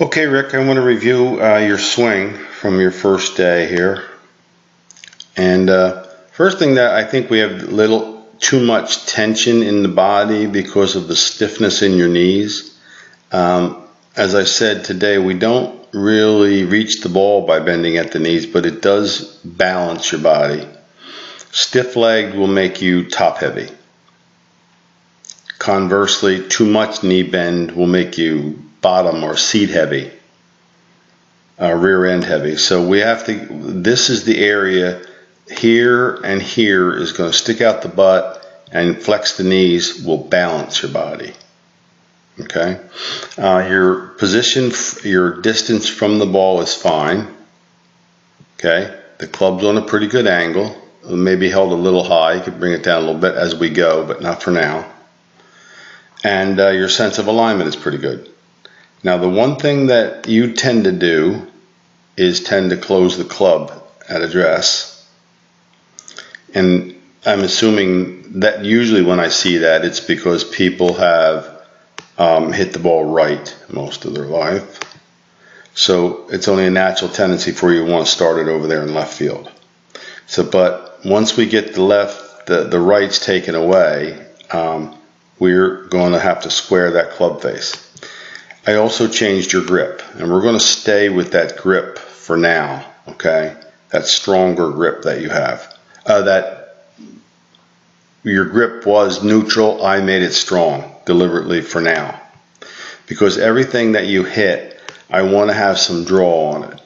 Okay, Rick, I want to review your swing from your first day here. And first thing, that I think we have little too much tension in the body because of the stiffness in your knees. As I said today, we don't really reach the ball by bending at the knees, but it does balance your body. Stiff legged will make you top heavy. Conversely, too much knee bend will make you bottom or seat heavy, rear end heavy. So we have to, this is the area here and here is going to stick out the butt, and flex the knees will balance your body. Okay, your position, your distance from the ball is fine. Okay, the club's on a pretty good angle, maybe held a little high. You could bring it down a little bit as we go, but not for now. And your sense of alignment is pretty good. Now, the one thing that you tend to do is tend to close the club at address. And I'm assuming that usually when I see that, it's because people have hit the ball right most of their life. So it's only a natural tendency for you to want to start it over there in left field. So, but once we get the rights taken away, we're going to have to square that club face. I also changed your grip, and we're going to stay with that grip for now, okay? That stronger grip that you have. That your grip was neutral, I made it strong deliberately for now. Because everything that you hit, I want to have some draw on it.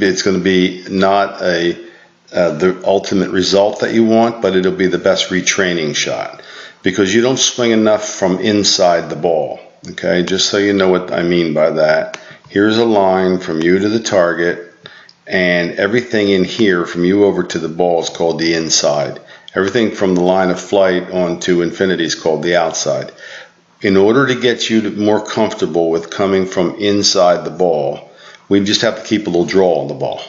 It's going to be not the ultimate result that you want, but it'll be the best retraining shot. Because you don't swing enough from inside the ball. Okay, just so you know what I mean by that. Here's a line from you to the target, and everything in here from you over to the ball is called the inside. Everything from the line of flight on to infinity is called the outside. In order to get you more comfortable with coming from inside the ball, we just have to keep a little draw on the ball.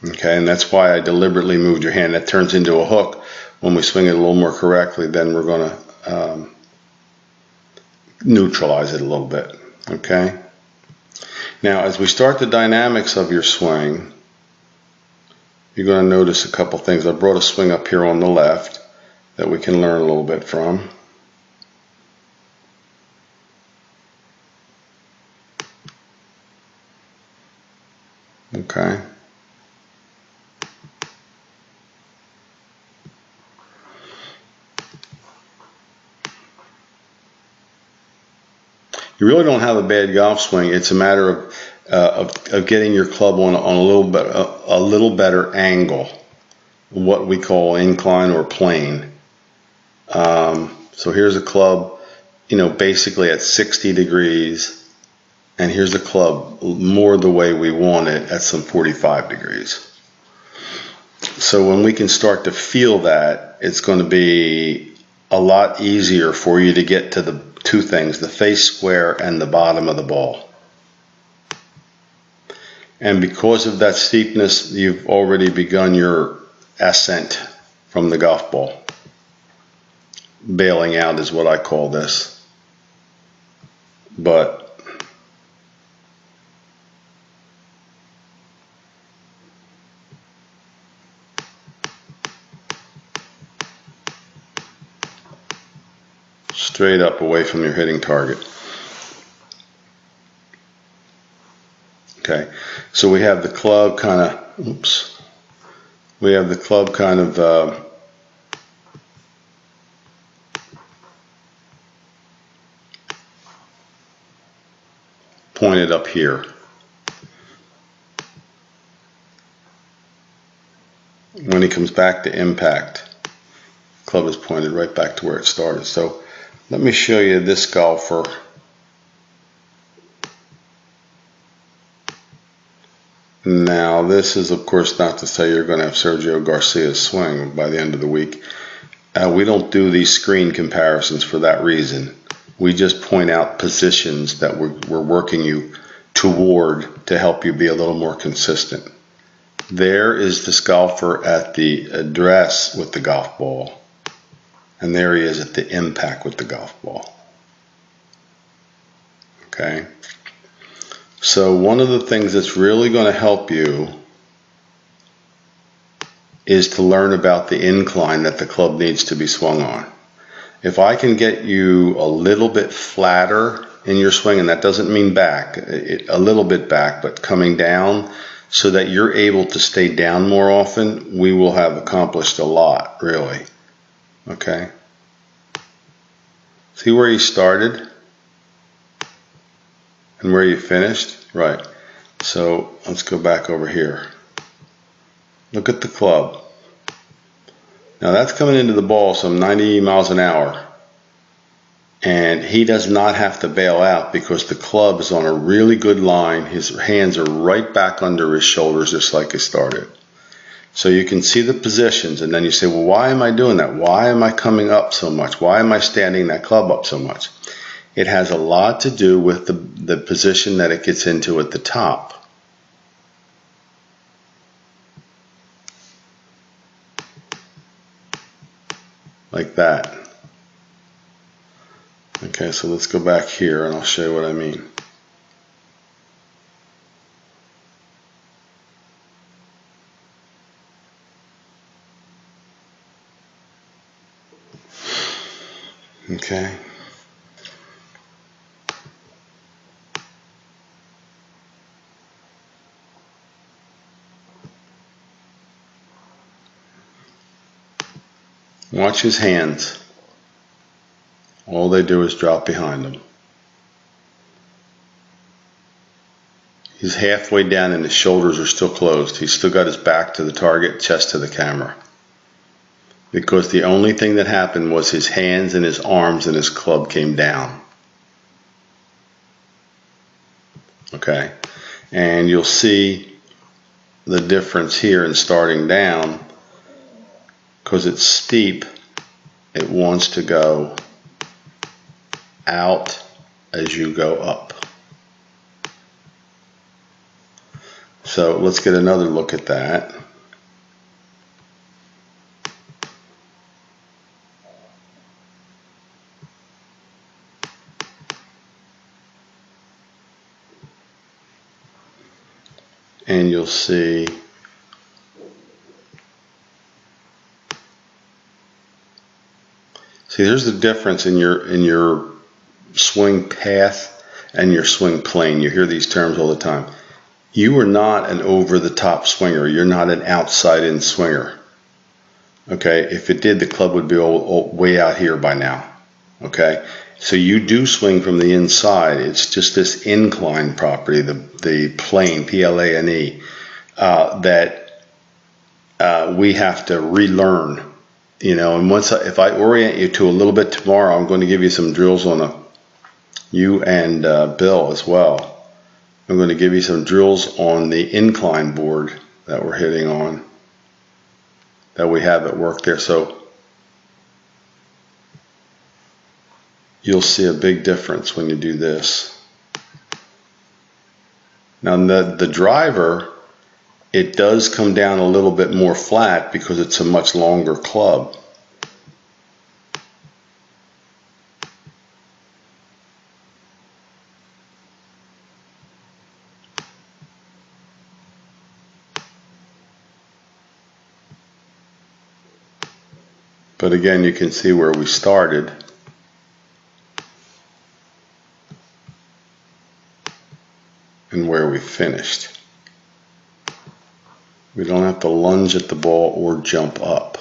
Okay, and that's why I deliberately moved your hand. That turns into a hook. When we swing it a little more correctly, then we're going to neutralize it a little bit. Okay. Now, as we start the dynamics of your swing, you're going to notice a couple things. I brought a swing up here on the left that we can learn a little bit from. Okay. You really don't have a bad golf swing. It's a matter of getting your club on a little better angle, what we call incline or plane. So here's a club, basically at 60 degrees, and here's a club more the way we want it at some 45 degrees. So when we can start to feel that, it's going to be a lot easier for you to get to the two things, the face square and the bottom of the ball. And because of that steepness, you've already begun your ascent from the golf ball. Bailing out is what I call this. But straight up away from your hitting target. Okay, so we have the club kind of, we have the club kind of pointed up here. When he comes back to impact, club is pointed right back to where it started. So let me show you this golfer. Now, this is, of course, not to say you're going to have Sergio Garcia's swing by the end of the week. We don't do these screen comparisons for that reason. We just point out positions that we're working you toward to help you be a little more consistent. There is this golfer at the address with the golf ball, and there he is at the impact with the golf ball. Okay. So one of the things that's really going to help you is to learn about the incline that the club needs to be swung on. If I can get you a little bit flatter in your swing, and that doesn't mean back, a little bit back, but coming down so that you're able to stay down more often, we will have accomplished a lot, really. Okay? See where you started and where you finished? Right. So let's go back over here. Look at the club. Now that's coming into the ball some 90 miles an hour. And he does not have to bail out because the club is on a really good line. His hands are right back under his shoulders just like he started. So you can see the positions, and then you say, well, why am I doing that? Why am I coming up so much? Why am I standing that club up so much? It has a lot to do with the position that it gets into at the top. Like that. Okay, so let's go back here and I'll show you what I mean. Okay. Watch his hands. All they do is drop behind him. He's halfway down and his shoulders are still closed. He's still got his back to the target, chest to the camera. Because the only thing that happened was his hands and his arms and his club came down. Okay? And you'll see the difference here in starting down. Because it's steep, it wants to go out as you go up. So let's get another look at that. And you'll see there's the difference in your swing path and your swing plane. You hear these terms all the time. You are not an over-the-top swinger. You're not an outside-in swinger. Okay, if it did, the club would be way out here by now. Okay, so you do swing from the inside. It's just this incline property, the plane, P-L-A-N-E, that we have to relearn. You know, and if I orient you to a little bit tomorrow, I'm going to give you some drills on you and Bill as well. I'm going to give you some drills on the incline board that we're hitting on, that we have at work there. So you'll see a big difference when you do this. Now the driver, it does come down a little bit more flat because it's a much longer club. But again, you can see where we started. And where we finished. We don't have to lunge at the ball or jump up.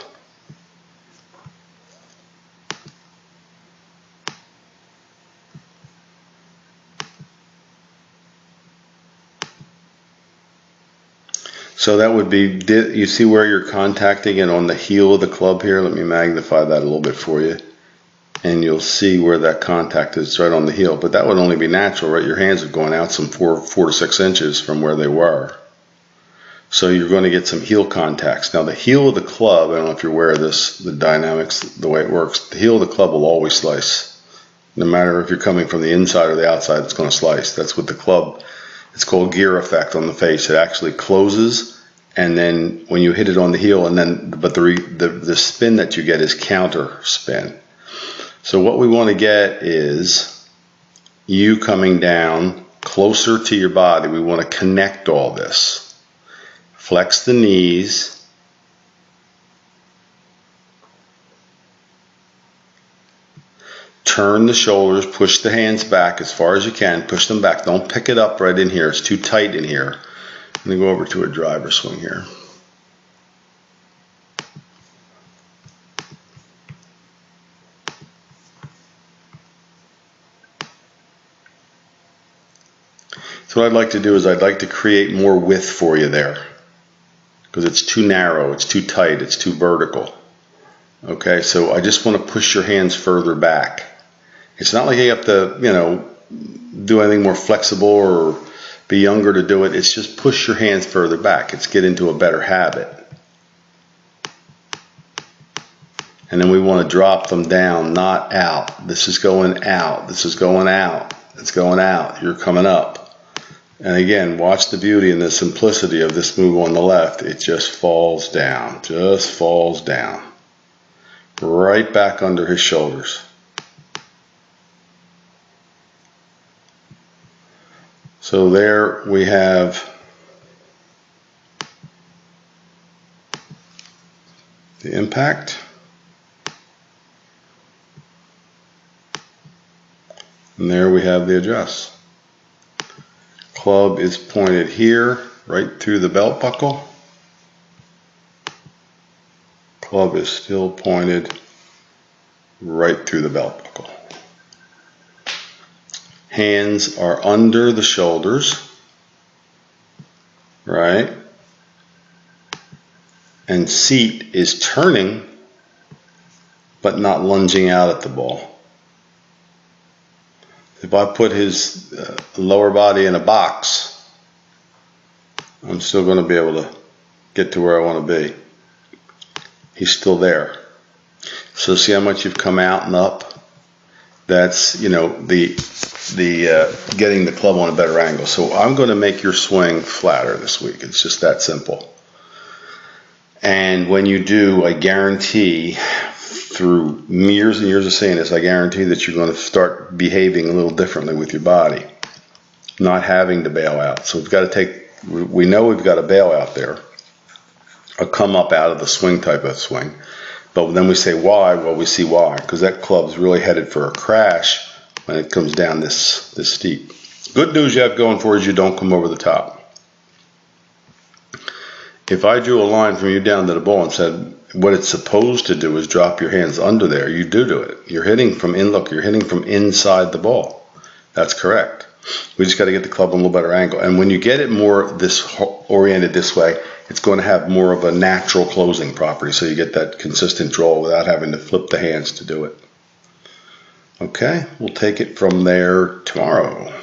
So that would be, you see where you're contacting it on the heel of the club here? Let me magnify that a little bit for you. And you'll see where that contact is right on the heel. But that would only be natural, right? Your hands are going out some 4 to 6 inches from where they were. So you're going to get some heel contacts. Now the heel of the club, I don't know if you're aware of this, the dynamics, the way it works, the heel of the club will always slice. No matter if you're coming from the inside or the outside, it's going to slice. That's what the club, it's called gear effect on the face. It actually closes, and then when you hit it on the heel, and then, but the spin that you get is counter spin. So what we want to get is you coming down, closer to your body. We want to connect all this. Flex the knees. Turn the shoulders, push the hands back as far as you can, push them back. Don't pick it up right in here, it's too tight in here. I'm going to go over to a driver swing here. So what I'd like to do is I'd like to create more width for you there, because it's too narrow, it's too tight, it's too vertical. Okay, so I just want to push your hands further back. It's not like you have to, do anything more flexible or be younger to do it. It's just push your hands further back. It's get into a better habit. And then we want to drop them down, not out. This is going out. This is going out. It's going out. You're coming up. And again, watch the beauty and the simplicity of this move on the left. It just falls down. Just falls down. Right back under his shoulders. So there we have the impact. And there we have the adjust. Club is pointed here, right through the belt buckle. Club is still pointed right through the belt buckle. Hands are under the shoulders, right? And seat is turning, but not lunging out at the ball. If I put his lower body in a box, I'm still going to be able to get to where I want to be. He's still there. So see how much you've come out and up? That's, the getting the club on a better angle. So I'm going to make your swing flatter this week. It's just that simple. And when you do, I guarantee, through years and years of saying this, I guarantee that you're going to start behaving a little differently with your body, not having to bail out. So we know we've got a bail out there, a come up out of the swing type of swing. But then we say why? Well, we see why, because that club's really headed for a crash when it comes down this steep. Good news you have going for is you don't come over the top. If I drew a line from you down to the ball and said what it's supposed to do is drop your hands under there, you do it. You're hitting from you're hitting from inside the ball. That's correct. We just got to get the club on a little better angle. And when you get it more oriented this way, it's going to have more of a natural closing property, so you get that consistent draw without having to flip the hands to do it. Okay, we'll take it from there tomorrow.